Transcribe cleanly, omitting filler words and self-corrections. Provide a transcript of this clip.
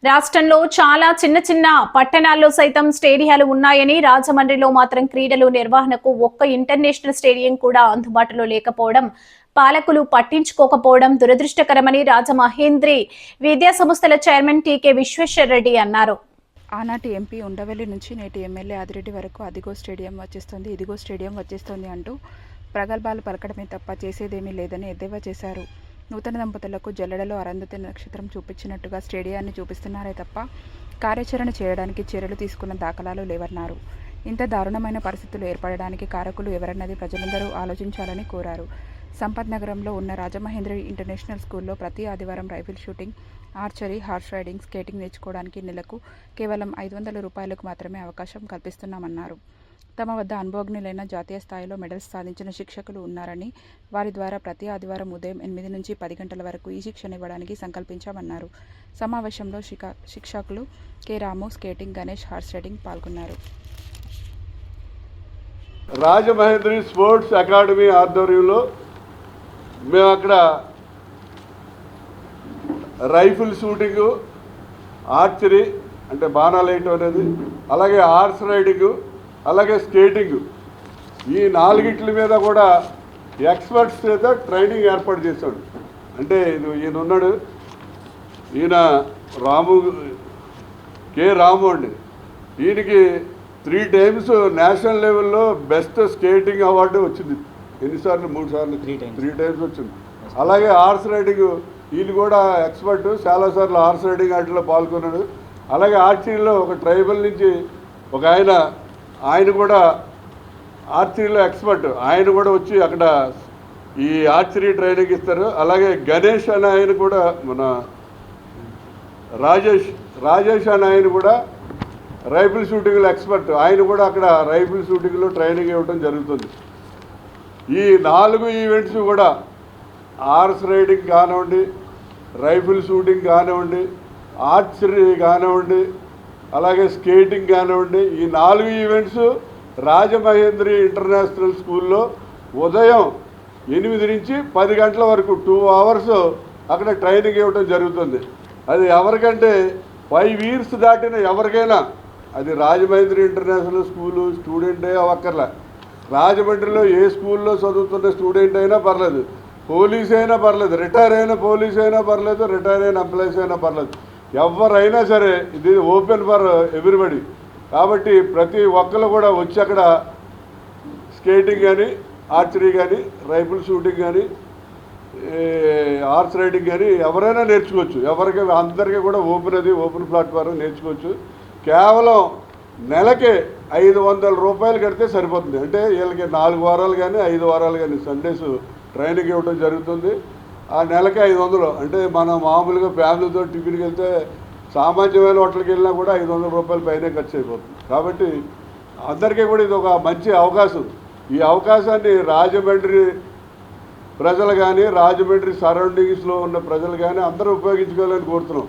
రాష్ట్రంలో చాలా చిన్న చిన్న పట్టణాల్లో సైతం స్టేడియాలు ఉన్నాయని, రాజమండ్రిలో మాత్రం క్రీడలు నిర్వహణకు ఒక్క ఇంటర్నేషనల్ స్టేడియం కూడా అందుబాటులో లేకపోవడం, పాలకులు పట్టించుకోకపోవడం దురదృష్టకరమని రాజమహేంద్రి విద్యా సంస్థల చైర్మన్ టీకే విశ్వేశ్వరరెడ్డి అన్నారు. ఆనాటి ఎంపీ ఉండవల్లి నుంచి నేటి ఎమ్మెల్యే ఆదిరెడ్డి వరకు అదిగో స్టేడియం వచ్చేస్తుంది, ఇదిగో స్టేడియం వచ్చేస్తుంది అంటూ ప్రగల్భాలు పలకడమే తప్ప చేసేదేమీ లేదని ఎద్దేవా చేశారు. నూతన దంపతులకు జల్లెడలో అరుంధతి నక్షత్రం చూపించినట్టుగా స్టేడియాన్ని చూపిస్తున్నారే తప్ప కార్యాచరణ చేయడానికి చర్యలు తీసుకున్న దాఖలాలు లేవన్నారు. ఇంత దారుణమైన పరిస్థితులు ఏర్పడడానికి కారకులు ఎవరన్నది ప్రజలందరూ ఆలోచించాలని కోరారు. సంపత్ నగరంలో ఉన్న రాజమహేంద్రి ఇంటర్నేషనల్ స్కూల్లో ప్రతి ఆదివారం rifle shooting, archery, horse riding, skating నేర్చుకోవడానికి నెలకు కేవలం 500 రూపాయలకు మాత్రమే అవకాశం కల్పిస్తున్నామన్నారు. తమ వద్ద అనుభవజ్ఞులైన జాతీయ స్థాయిలో మెడల్స్ సాధించిన శిక్షకులు ఉన్నారని, వారి ద్వారా ప్రతి ఆదివారం ఉదయం 8 నుంచి 10 గంటల వరకు ఈ శిక్షణ ఇవ్వడానికి సంకల్పించామన్నారు. సమావేశంలో శిక్షకులు కె రాము, స్కేటింగ్ గణేష్, హార్స్ రైడింగ్ పాల్గొన్నారు. రాజమహేంద్రి స్పోర్ట్స్ అకాడమీ ఆధ్వర్యంలో మేము అక్కడ రైఫిల్ షూటింగు, ఆర్చరీ అంటే బాణాలు వేయటం అనేది, అలాగే హార్స్ రైడింగు, అలాగే స్కేటింగు, ఈ నాలుగిట్ల మీద కూడా ఎక్స్పర్ట్స్ చేత ట్రైనింగ్ ఏర్పాటు చేశాడు. అంటే ఈయన ఉన్నాడు, ఈయన రాము, కె రాము అండి. ఈయనకి 3 times నేషనల్ లెవెల్లో బెస్ట్ స్కేటింగ్ అవార్డు వచ్చింది. ఎన్నిసార్లు? 3 సార్లు, 3 times వచ్చింది. అలాగే హార్స్ రైడింగ్, ఈయన కూడా ఎక్స్పర్ట్, చాలాసార్లు హార్స్ రైడింగ్ వాటిలో పాల్గొన్నాడు. అలాగే ఆర్చరీలో ఒక ట్రైబల్ నుంచి ఒక ఆయన కూడా ఆర్చరీలో ఎక్స్పర్ట్, ఆయన కూడా వచ్చి అక్కడ ఈ ఆర్చరీ ట్రైనింగ్ ఇస్తారు. అలాగే గణేష్ అనే ఆయన కూడా, మన రాజేష్ అనే ఆయన కూడా రైఫిల్ షూటింగ్లో ఎక్స్పర్ట్, ఆయన కూడా అక్కడ రైఫిల్ షూటింగ్లో ట్రైనింగ్ ఇవ్వడం జరుగుతుంది. ఈ 4 ఈవెంట్స్ కూడా హార్స్ రైడింగ్ కానివ్వండి, రైఫిల్ షూటింగ్ కానివ్వండి, ఆర్చరీ కానివ్వండి, అలాగే స్కేటింగ్ కానివ్వండి, ఈ 4 ఈవెంట్స్ రాజమహేంద్రి ఇంటర్నేషనల్ స్కూల్లో ఉదయం 8 నుంచి 10 గంటల వరకు 2 hours అక్కడ ట్రైనింగ్ ఇవ్వడం జరుగుతుంది. అది ఎవరికంటే 5 years దాటిన ఎవరికైనా, అది రాజమహేంద్రి ఇంటర్నేషనల్ స్కూలు స్టూడెంటే అవ్వక్కర్లే, రాజమండ్రిలో ఏ స్కూల్లో చదువుతున్న స్టూడెంట్ అయినా పర్లేదు, పోలీస్ అయినా పర్లేదు, రిటైర్ అయిన పోలీస్ అయినా పర్లేదు, రిటైర్ అయిన ఎంప్లాయీస్ అయినా పర్లేదు, ఎవరైనా సరే ఇది ఓపెన్ ఫర్ ఎవ్రీబడి. కాబట్టి ప్రతి ఒక్కరు కూడా వచ్చి అక్కడ స్కేటింగ్ కానీ, ఆర్చరీ కానీ, రైఫిల్ షూటింగ్ కానీ, హార్స్ రైడింగ్ కానీ ఎవరైనా నేర్చుకోవచ్చు. అందరికీ కూడా ఓపెన్ ప్లాట్ఫామ్ నేర్చుకోవచ్చు. కేవలం నెలకే 500 రూపాయలు కడితే సరిపోతుంది. అంటే వీళ్ళకి 4 వారాలు కానీ 5 వారాలు కానీ సండేస్ ట్రైనింగ్ ఇవ్వడం జరుగుతుంది. ఆ నెలకి 500, అంటే మనం మామూలుగా ఫ్యామిలీతో టిఫిన్కి వెళ్తే సామాన్యమైన హోటల్కి వెళ్ళినా కూడా 500 రూపాయల పైనే ఖర్చు అయిపోతుంది. కాబట్టి అందరికీ కూడా ఇది ఒక మంచి అవకాశం. ఈ అవకాశాన్ని రాజమండ్రి ప్రజలు కానీ, రాజమండ్రి సరౌండింగ్స్లో ఉన్న ప్రజలు కానీ అందరూ ఉపయోగించుకోవాలని కోరుతున్నాం.